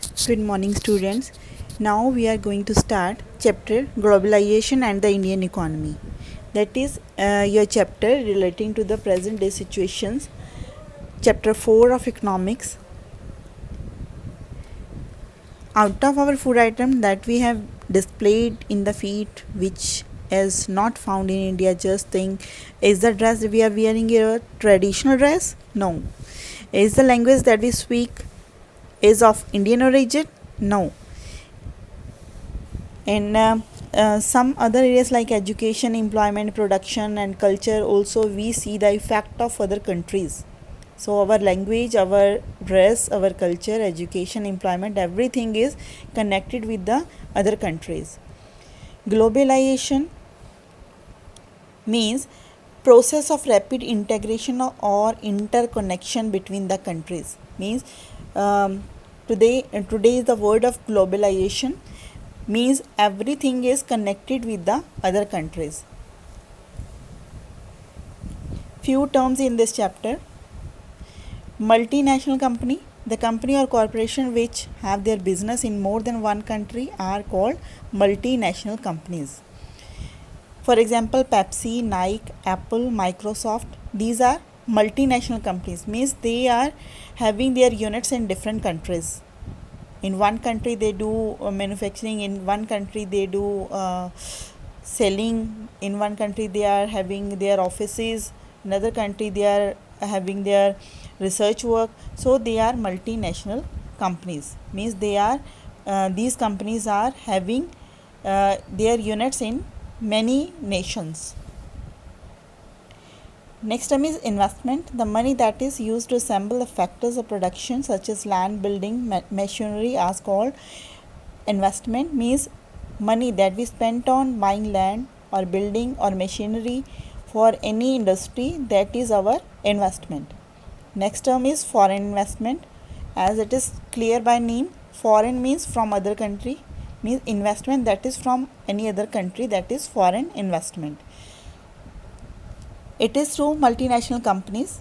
Good morning, students. Now we are going to start chapter Globalization and the Indian Economy. That is your chapter relating to the present day situations. Chapter 4 of Economics. Out of our food item that we have displayed in the feet, which is not found in India, just think, is the dress we are wearing a traditional dress? No. Is the language that we speak is of Indian origin? No. In some other areas like education, employment, production, and culture, also we see the effect of other countries. So, our language, our dress, our culture, education, employment, everything is connected with the other countries. Globalization means process of rapid integration or interconnection between the countries. Means today is the word of globalization, means everything is connected with the other countries. Few terms in this chapter. Multinational company, the company or corporation which have their business in more than one country are called multinational companies. For example, Pepsi, Nike, Apple, Microsoft, these are multinational companies, means they are having their units in different countries. In one country they do manufacturing, in one country they do selling, in one country they are having their offices, another country they are having their research work. So they are multinational companies, means they are these companies are having their units in many nations. Next term is investment. The money that is used to assemble the factors of production such as land, building, machinery are called investment, means money that we spent on buying land or building or machinery for any industry, that is our investment. Next term is foreign investment. As it is clear by name, foreign means from other country, means investment that is from any other country, that is foreign investment. It is through multinational companies,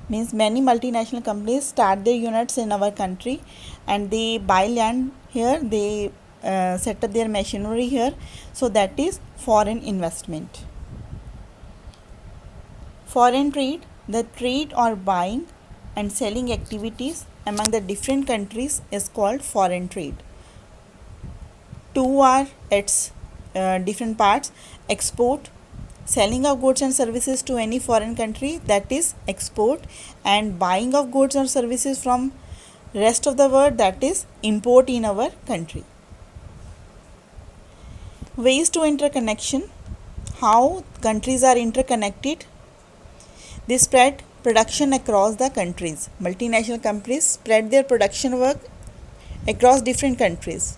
means many multinational companies start their units in our country and they buy land here, they set up their machinery here, so that is foreign investment. Foreign trade, the trade or buying and selling activities among the different countries is called foreign trade. Two are its different parts. Export, selling of goods and services to any foreign country, that is export, and buying of goods or services from rest of the world, that is import in our country. Ways to interconnection, how countries are interconnected. They spread production across the countries. Multinational companies spread their production work across different countries.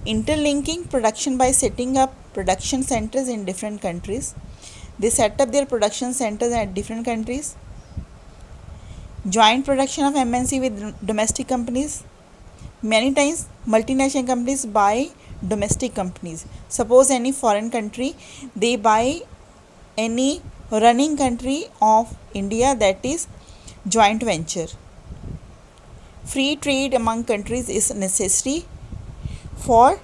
Interlinking production by setting up production centers in different countries. They set up their production centers at different countries. Joint production of MNC with domestic companies. Many times multinational companies buy domestic companies. Suppose any foreign country, they buy any running country of India, that is joint venture. Free trade among countries is necessary for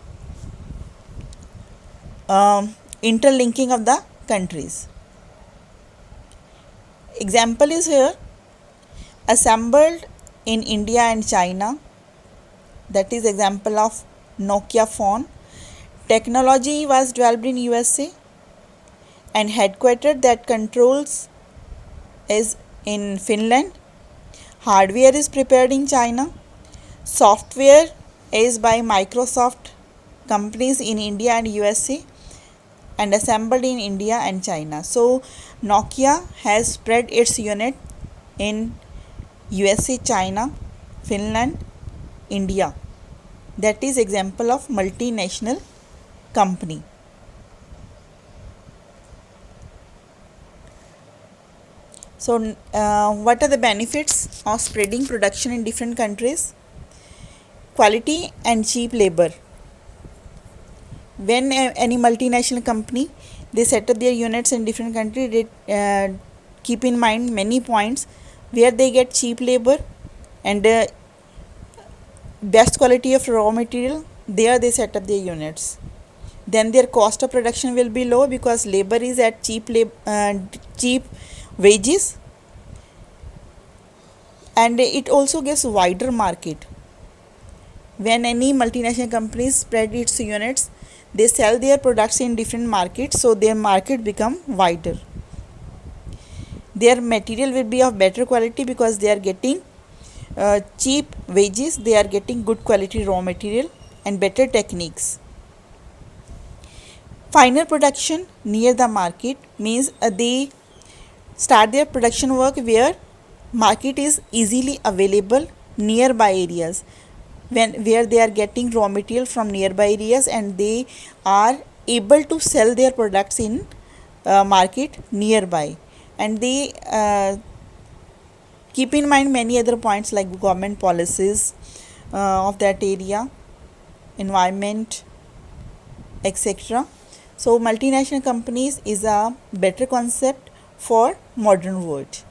interlinking of the countries. Example is here, assembled in India and China, that is example of Nokia phone. Technology was developed in USA and headquartered that controls is in Finland. Hardware is prepared in China. Software is by Microsoft companies in India and USA and assembled in India and China. So Nokia has spread its unit in USA, China, Finland, India. That is example of multinational company. So what are the benefits of spreading production in different countries? Quality and cheap labor. When any multinational company, they set up their units in different countries, they keep in mind many points where they get cheap labor and best quality of raw material, there they set up their units. Then their cost of production will be low because labor is at cheap wages, and it also gives wider market. When any multinational company spread its units, they sell their products in different markets, so their market become wider. Their material will be of better quality because they are getting cheap wages, they are getting good quality raw material and better techniques. Finer production near the market means they start their production work where market is easily available, nearby areas, where they are getting raw material from nearby areas and they are able to sell their products in market nearby, and they keep in mind many other points like government policies of that area, environment, etc. So multinational companies is a better concept for modern world.